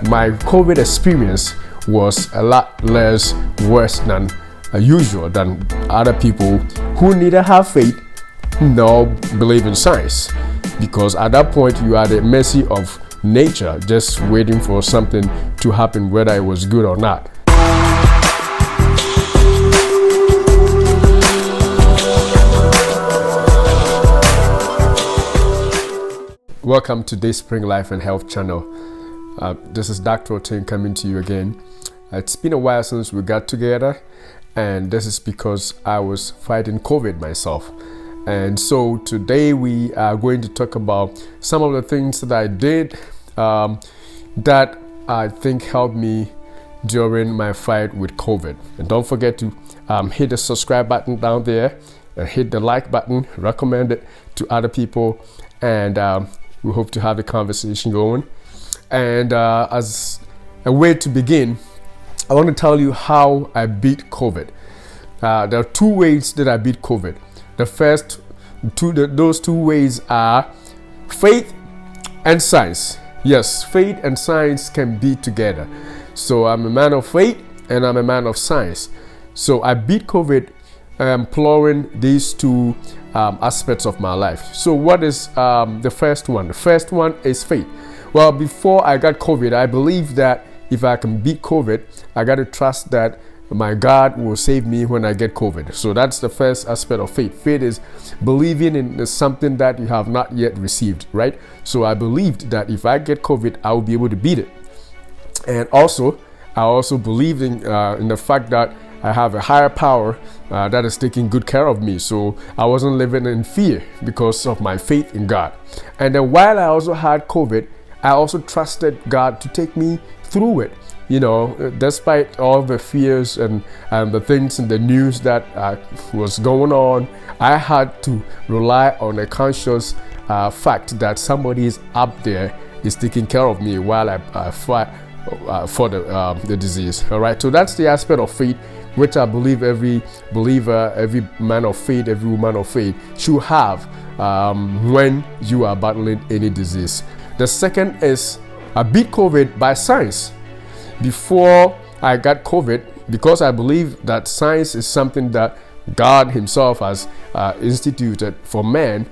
my COVID experience was a lot less worse than usual than other people who neither have faith nor believe in science, because at that point you are at the mercy of nature, just waiting for something to happen, whether it was good or not. Welcome to Day Spring Life and Health channel. This is Dr. Otin coming to you again. It's been a while since we got together, and this is because I was fighting COVID myself. And so today we are going to talk about some of the things that I did that I think helped me during my fight with COVID. And don't forget to hit the subscribe button down there and hit the like button, recommend it to other people, and we hope to have a conversation going. And as a way to begin, I want to tell you how I beat COVID. There are two ways that I beat COVID. The first those two ways are faith and science. Yes, faith and science can be together. So I'm a man of faith and I'm a man of science. So I beat COVID employing these two aspects of my life. So what is the first one? The first one is faith. Well, before I got COVID, I believed that if I can beat COVID, I got to trust that my God will save me when I get COVID. So that's the first aspect of faith. Faith is believing in something that you have not yet received, right? So I believed that if I get COVID, I will be able to beat it. And also, I also believed in the fact that I have a higher power that is taking good care of me. So I wasn't living in fear because of my faith in God. And then while I also had COVID, I also trusted God to take me through it. You know, despite all the fears and the things in the news that was going on, I had to rely on a conscious fact that somebody is up there is taking care of me while I fight for the disease. All right, so that's the aspect of faith which I believe every believer, every man of faith, every woman of faith should have when you are battling any disease. The second is I beat COVID by science. Before I got COVID, because I believe that science is something that God himself has instituted for man,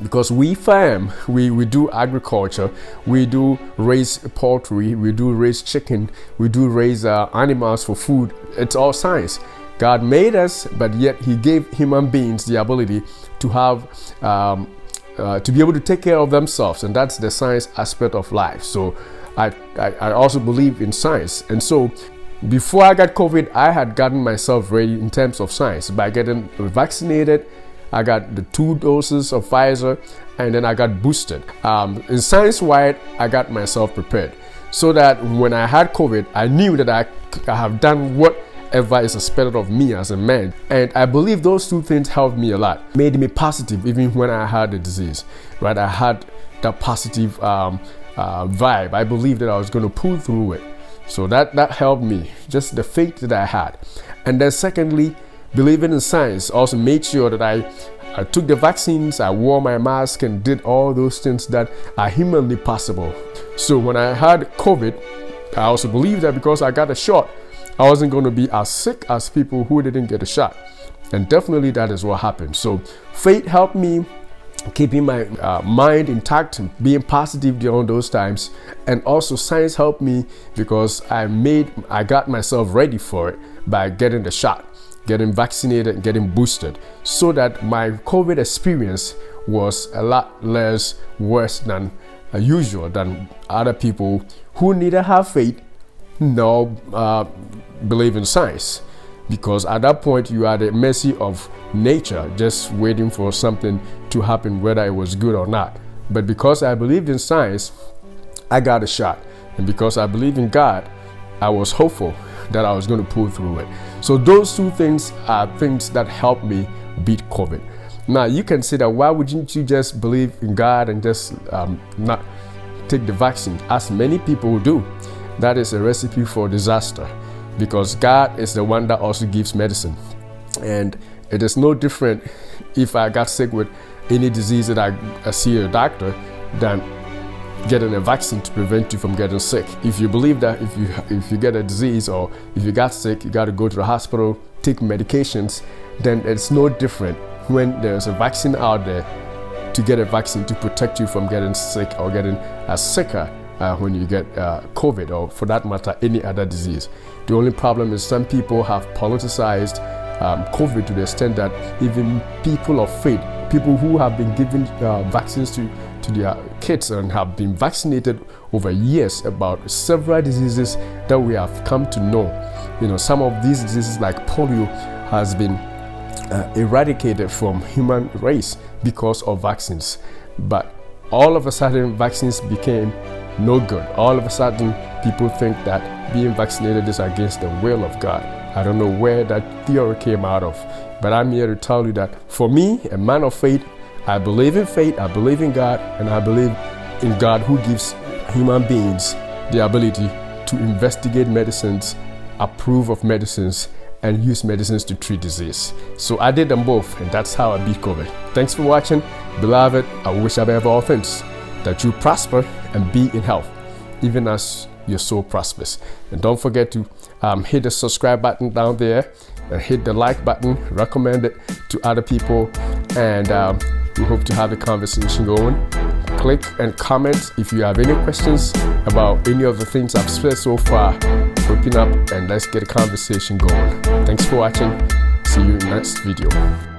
because we farm, we do agriculture, we do raise poultry, we do raise chicken, we do raise animals for food. It's all science. God made us, but yet he gave human beings the ability to have to be able to take care of themselves, and that's the science aspect of life. So I also believe in science. And so before I got COVID, I had gotten myself ready in terms of science by getting vaccinated. I got the 2 doses of Pfizer, and then I got boosted. In science-wide, I got myself prepared so that when I had COVID, I knew that I have done whatever is expected of me as a man. And I believe those 2 things helped me a lot, made me positive even when I had the disease, right? I had that positive vibe. I believed that I was going to pull through it. So that helped me, just the faith that I had. And then secondly, believing in science also made sure that I took the vaccines, I wore my mask, and did all those things that are humanly possible. So when I had COVID, I also believed that because I got a shot, I wasn't going to be as sick as people who didn't get a shot. And definitely that is what happened. So faith helped me keeping my mind intact, being positive during those times, and also science helped me because I got myself ready for it by getting the shot, getting vaccinated, and getting boosted, so that my COVID experience was a lot less worse than usual than other people who neither have faith nor believe in science. Because at that point you are at the mercy of nature, just waiting for something to happen, whether it was good or not. But because I believed in science, I got a shot. And because I believed in God, I was hopeful that I was going to pull through it. So those 2 things are things that helped me beat COVID. Now you can say that why wouldn't you just believe in God and just not take the vaccine, as many people do? That is a recipe for disaster, because God is the one that also gives medicine. And it is no different if I got sick with any disease that I see a doctor than getting a vaccine to prevent you from getting sick. If you believe that if you get a disease or if you got sick, you got to go to the hospital, take medications, then it's no different when there's a vaccine out there to get a vaccine to protect you from getting sick or getting sicker when you get COVID, or for that matter, any other disease. The only problem is some people have politicized COVID to the extent that even people of faith, people who have been given vaccines to their kids and have been vaccinated over years about several diseases that we have come to know. Some of these diseases like polio has been eradicated from human race because of vaccines. But all of a sudden, vaccines became no good. All of a sudden, people think that being vaccinated is against the will of God. I don't know where that theory came out of, but I'm here to tell you that for me, a man of faith, I believe in faith, I believe in God, and I believe in God who gives human beings the ability to investigate medicines, approve of medicines, and use medicines to treat disease. So I did them both, and that's how I beat COVID. Thanks for watching. Beloved, I wish above all things that you prosper and be in health, even as your soul prospers. And don't forget to hit the subscribe button down there and hit the like button, recommend it to other people, and we hope to have a conversation going. Click and comment if you have any questions about any of the things I've said so far. Open up and let's get a conversation going. Thanks for watching. See you in the next video.